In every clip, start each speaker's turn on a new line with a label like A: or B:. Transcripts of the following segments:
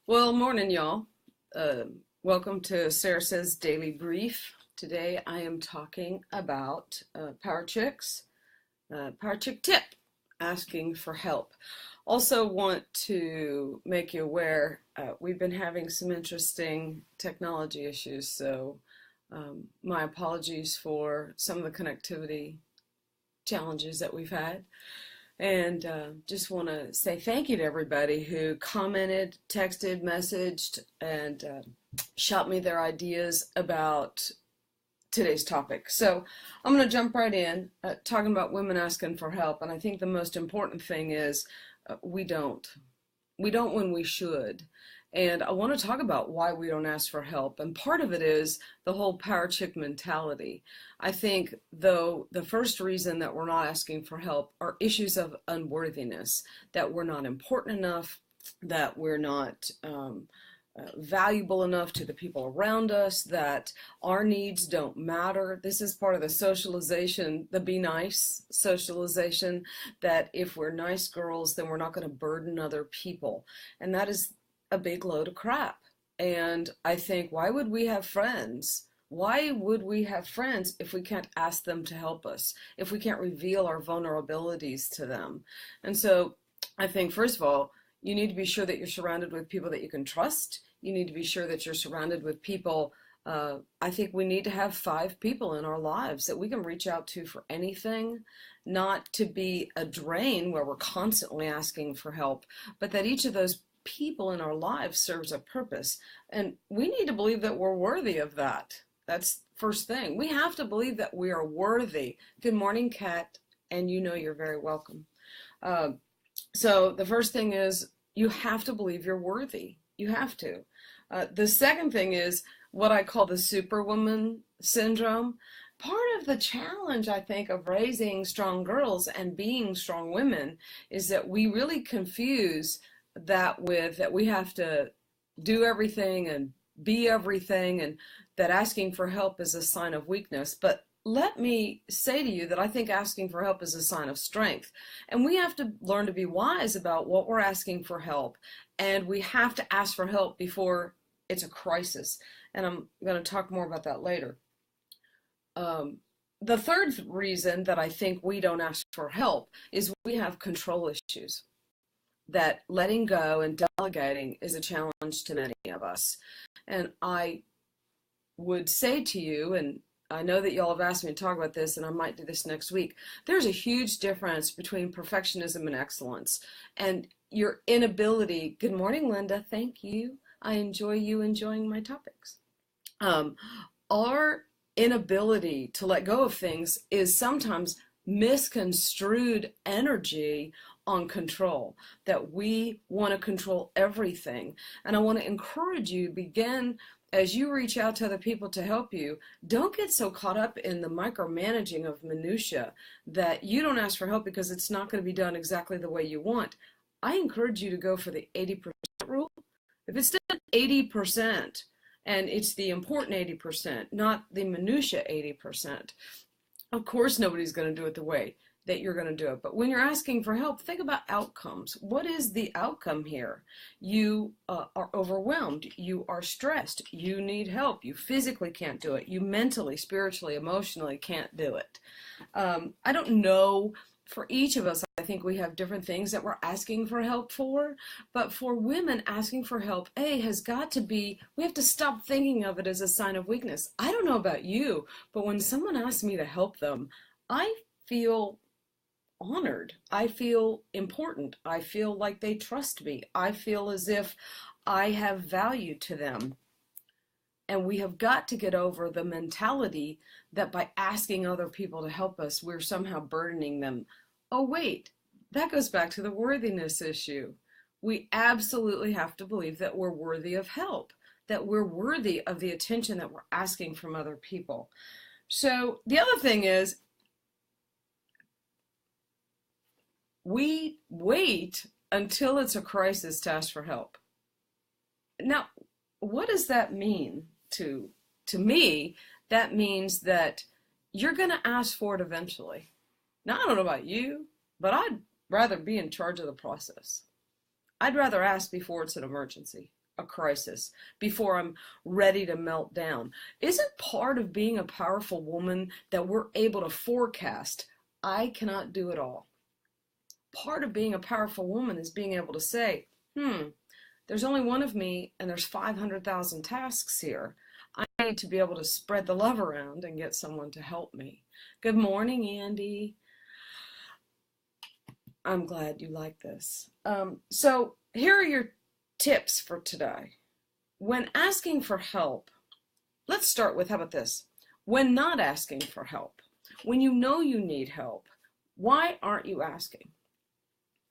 A: Well, morning, y'all. Uh, Welcome to Sarah Says Daily Brief. Today I am talking about power chick tip, asking for help. Also, want to make you aware we've been having some interesting technology issues, so my apologies for some of the connectivity challenges that we've had. And just want to say thank you to everybody who commented, texted, messaged, and shot me their ideas about today's topic. So I'm going to jump right in, talking about women asking for help. And I think the most important thing is we don't. We don't when we should. And I want to talk about why we don't ask for help. And part of it is the whole power chick mentality. I think, though, the first reason that we're not asking for help are issues of unworthiness, that we're not important enough, that we're not valuable enough to the people around us, that our needs don't matter. This is part of the socialization, the be nice socialization, that if we're nice girls, then we're not going to burden other people. And that is a big load of crap. And I think, why would we have friends? Why would we have friends if we can't ask them to help us, if we can't reveal our vulnerabilities to them? And so I think, first of all, you need to be sure that you're surrounded with people that you can trust. You need to be sure that you're surrounded with people. I think we need to have 5 people in our lives that we can reach out to for anything, not to be a drain where we're constantly asking for help, but that each of those people in our lives serves a purpose. And we need to believe that we're worthy of that. That's first thing. We have to believe that we are worthy. Good morning, Kat, and you know you're very welcome. So the first thing is you have to believe you're worthy. You have to. The second thing is what I call the superwoman syndrome. Part of the challenge, I think, of raising strong girls and being strong women is that we really confuse that with that we have to do everything and be everything, and that asking for help is a sign of weakness. But let me say to you that I think asking for help is a sign of strength. And we have to learn to be wise about what we're asking for help. And we have to ask for help before it's a crisis. And I'm going to talk more about that later. The third reason that I think we don't ask for help is we have control issues. That letting go and delegating is a challenge to many of us. And I would say to you, and I know that y'all have asked me to talk about this, and I might do this next week. There's a huge difference between perfectionism and excellence, and your inability. Good morning, Linda. Thank you. I enjoy you enjoying my topics. Our inability to let go of things is sometimes misconstrued energy on control, that we want to control everything. And I want to encourage you to begin, as you reach out to other people to help you, don't get so caught up in the micromanaging of minutia that you don't ask for help because it's not going to be done exactly the way you want. I encourage you to go for the 80% rule. If it's done 80%, and it's the important 80%, not the minutia 80%, of course nobody's going to do it the way that you're going to do it. But when you're asking for help, think about outcomes. What is the outcome here? You are overwhelmed. You are stressed. You need help. You physically can't do it. You mentally, spiritually, emotionally can't do it. I don't know. For each of us, I think we have different things that we're asking for help for. But for women, asking for help, has got to be, we have to stop thinking of it as a sign of weakness. I don't know about you, but when someone asks me to help them, I feel honored. I feel important. I feel like they trust me. I feel as if I have value to them. And we have got to get over the mentality that by asking other people to help us, we're somehow burdening them. Oh, wait, that goes back to the worthiness issue. We absolutely have to believe that we're worthy of help, that we're worthy of the attention that we're asking from other people. So the other thing is, we wait until it's a crisis to ask for help. Now, what does that mean to me? That means that you're going to ask for it eventually. Now, I don't know about you, but I'd rather be in charge of the process. I'd rather ask before it's an emergency. a crisis, before I'm ready to melt down. Isn't part of being a powerful woman that we're able to forecast, I cannot do it all? Part of being a powerful woman is being able to say, there's only one of me and there's 500,000 tasks here. I need to be able to spread the love around and get someone to help me. Good morning, Andy. I'm glad you like this. So here are your tips for today. When asking for help, let's start with, how about this? When not asking for help, when you know you need help, why aren't you asking?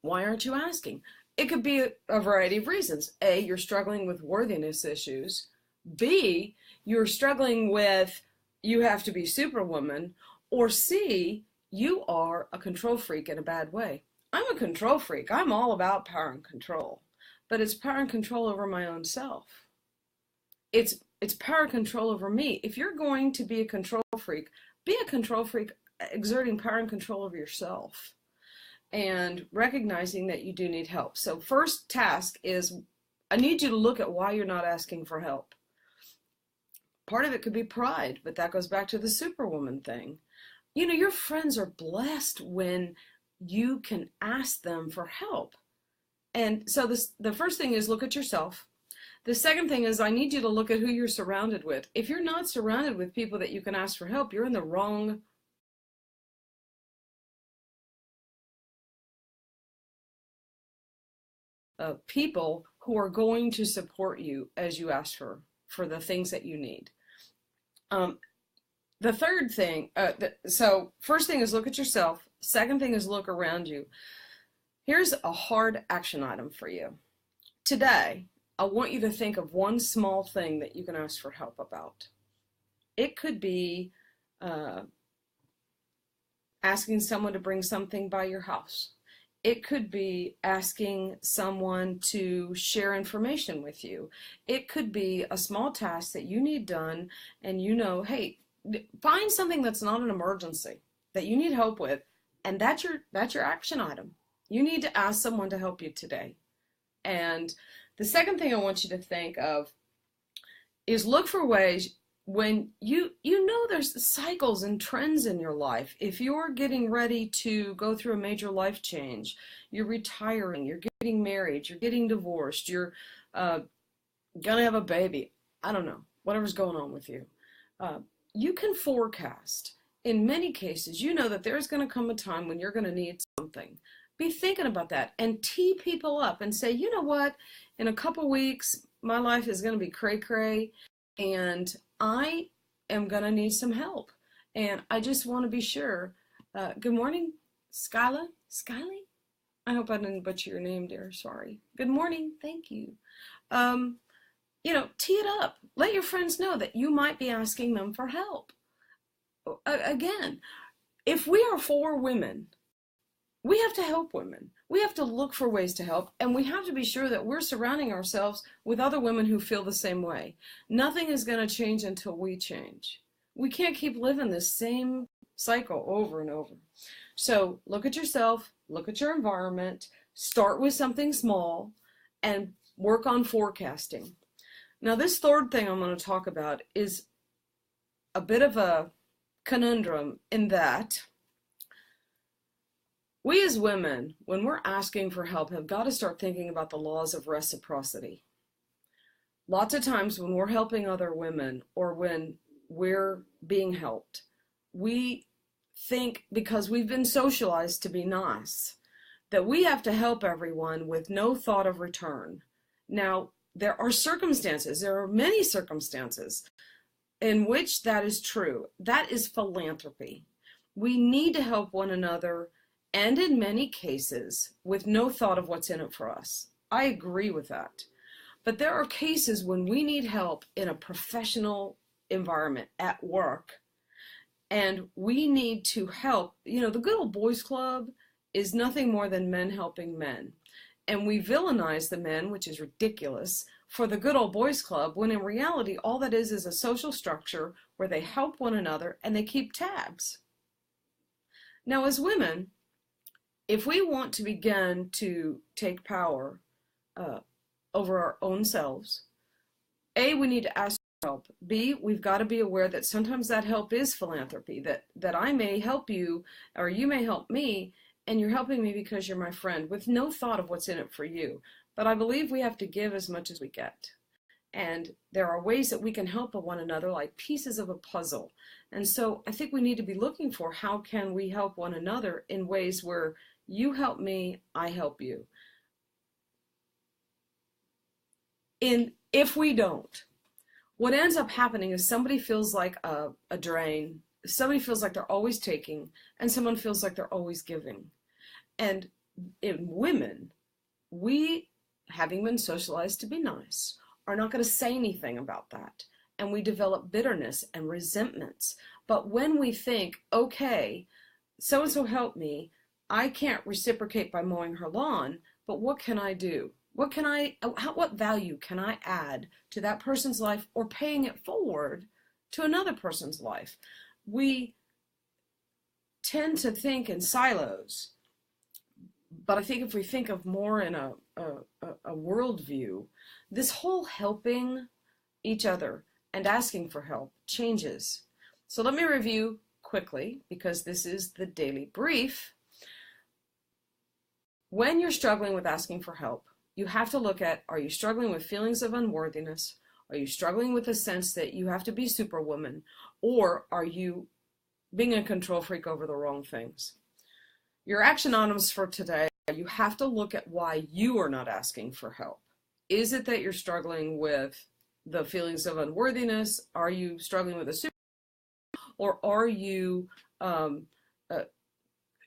A: Why aren't you asking? It could be a variety of reasons. A, you're struggling with worthiness issues. B, you're struggling with you have to be superwoman. Or C, you are a control freak in a bad way. I'm a control freak. I'm all about power and control. But it's power and control over my own self. It's power and control over me. If you're going to be a control freak, be a control freak exerting power and control over yourself and recognizing that you do need help. So first task is, I need you to look at why you're not asking for help. Part of it could be pride, but that goes back to the superwoman thing. You know, your friends are blessed when you can ask them for help. And so the first thing is, look at yourself. The second thing is, I need you to look at who you're surrounded with. If you're not surrounded with people that you can ask for help, you're in the wrong people who are going to support you as you ask for the things that you need. The third thing, so first thing is look at yourself. Second thing is look around you. Here's a hard action item for you. Today, I want you to think of one small thing that you can ask for help about. It could be asking someone to bring something by your house. It could be asking someone to share information with you. It could be a small task that you need done, and you know, hey, find something that's not an emergency that you need help with, and that's your action item. You need to ask someone to help you today. And the second thing I want you to think of is look for ways when you know there's cycles and trends in your life. If you're getting ready to go through a major life change, you're retiring, you're getting married, you're getting divorced, you're gonna have a baby, I don't know, whatever's going on with you, you can forecast. In many cases, you know that there's going to come a time when you're going to need something. Be thinking about that and tee people up and say, you know what, in a couple weeks, my life is going to be cray-cray, and I am going to need some help. And I just want to be sure. Good morning, Skyla? Skyly? I hope I didn't butcher your name, dear. Sorry. Good morning. Thank you. You know, tee it up. Let your friends know that you might be asking them for help. Again, if we are for women, we have to help women. We have to look for ways to help, and we have to be sure that we're surrounding ourselves with other women who feel the same way. Nothing is going to change until we change. We can't keep living this same cycle over and over. So look at yourself, look at your environment, start with something small, and work on forecasting. Now, this third thing I'm going to talk about is a bit of a conundrum in that we as women, when we're asking for help, have got to start thinking about the laws of reciprocity. Lots of times when we're helping other women or when we're being helped, we think, because we've been socialized to be nice, that we have to help everyone with no thought of return. Now, there are circumstances, there are many circumstances in which that is true. That is philanthropy. We need to help one another, and in many cases, with no thought of what's in it for us. I agree with that. But there are cases when we need help in a professional environment, at work, and we need to help. You know, the good old boys club is nothing more than men helping men. And we villainize the men, which is ridiculous, for the good old boys club, when in reality, all that is a social structure where they help one another and they keep tabs. Now, as women, if we want to begin to take power, over our own selves. A, we need to ask for help. B, we've got to be aware that sometimes that help is philanthropy, that I may help you or you may help me, and you're helping me because you're my friend with no thought of what's in it for you. But I believe we have to give as much as we get. And there are ways that we can help one another like pieces of a puzzle. And so I think we need to be looking for how can we help one another in ways where you help me, I help you. If we don't, what ends up happening is somebody feels like a drain, somebody feels like they're always taking, and someone feels like they're always giving. And in women, we, having been socialized to be nice, are not going to say anything about that. And we develop bitterness and resentments. But when we think, okay, so-and-so helped me, I can't reciprocate by mowing her lawn, but what can I do? What value can I add to that person's life or paying it forward to another person's life? We tend to think in silos, but I think if we think of more in a worldview, this whole helping each other and asking for help changes. So let me review quickly, because this is the daily brief. When you're struggling with asking for help, you have to look at, are you struggling with feelings of unworthiness? Are you struggling with the sense that you have to be superwoman? Or are you being a control freak over the wrong things? Your action items for today, you have to look at why you are not asking for help. Is it that you're struggling with the feelings of unworthiness? Are you struggling with a super, or are you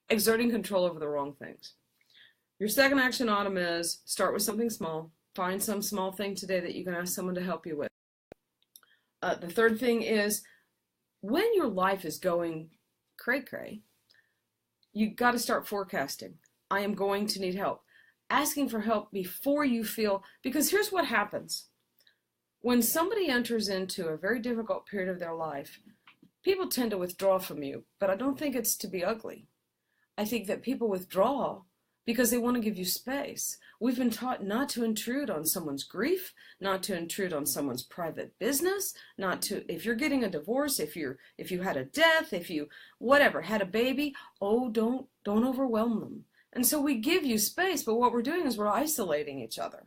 A: exerting control over the wrong things? Your second action item is start with something small. Find some small thing today that you can ask someone to help you with. The third thing is, when your life is going cray-cray, you got to start forecasting. I am going to need help. Asking for help before you feel, because here's what happens. When somebody enters into a very difficult period of their life, people tend to withdraw from you, but I don't think it's to be ugly. I think that people withdraw because they want to give you space. We've been taught not to intrude on someone's grief, not to intrude on someone's private business, not to, if you're getting a divorce, if you had a death, if you, whatever, had a baby, oh, don't overwhelm them. And so we give you space, but what we're doing is we're isolating each other.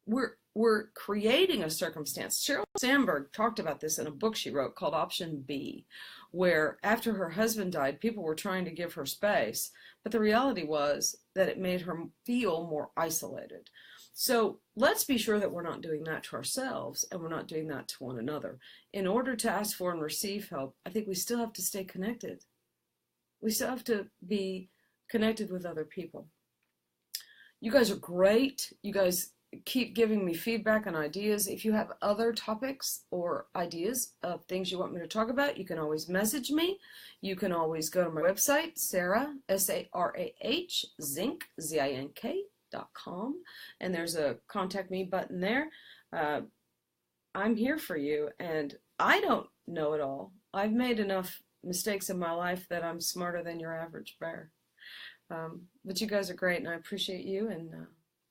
A: We're creating a circumstance. Sheryl Sandberg talked about this in a book she wrote called Option B, where after her husband died, people were trying to give her space, but the reality was that it made her feel more isolated. So let's be sure that we're not doing that to ourselves, and we're not doing that to one another. In order to ask for and receive help, I think we still have to stay connected. We still have to be connected with other people. You guys are great. You guys keep giving me feedback and ideas. If you have other topics or ideas of things you want me to talk about, you can always message me. You can always go to my website, Sarah, S-A-R-A-H, Zink, ZINK.com, and there's a contact me button there. I'm here for you, and I don't know it all. I've made enough mistakes in my life that I'm smarter than your average bear. But you guys are great, and I appreciate you, and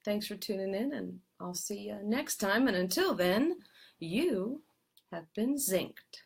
A: thanks for tuning in, and I'll see you next time. And until then, you have been zinked.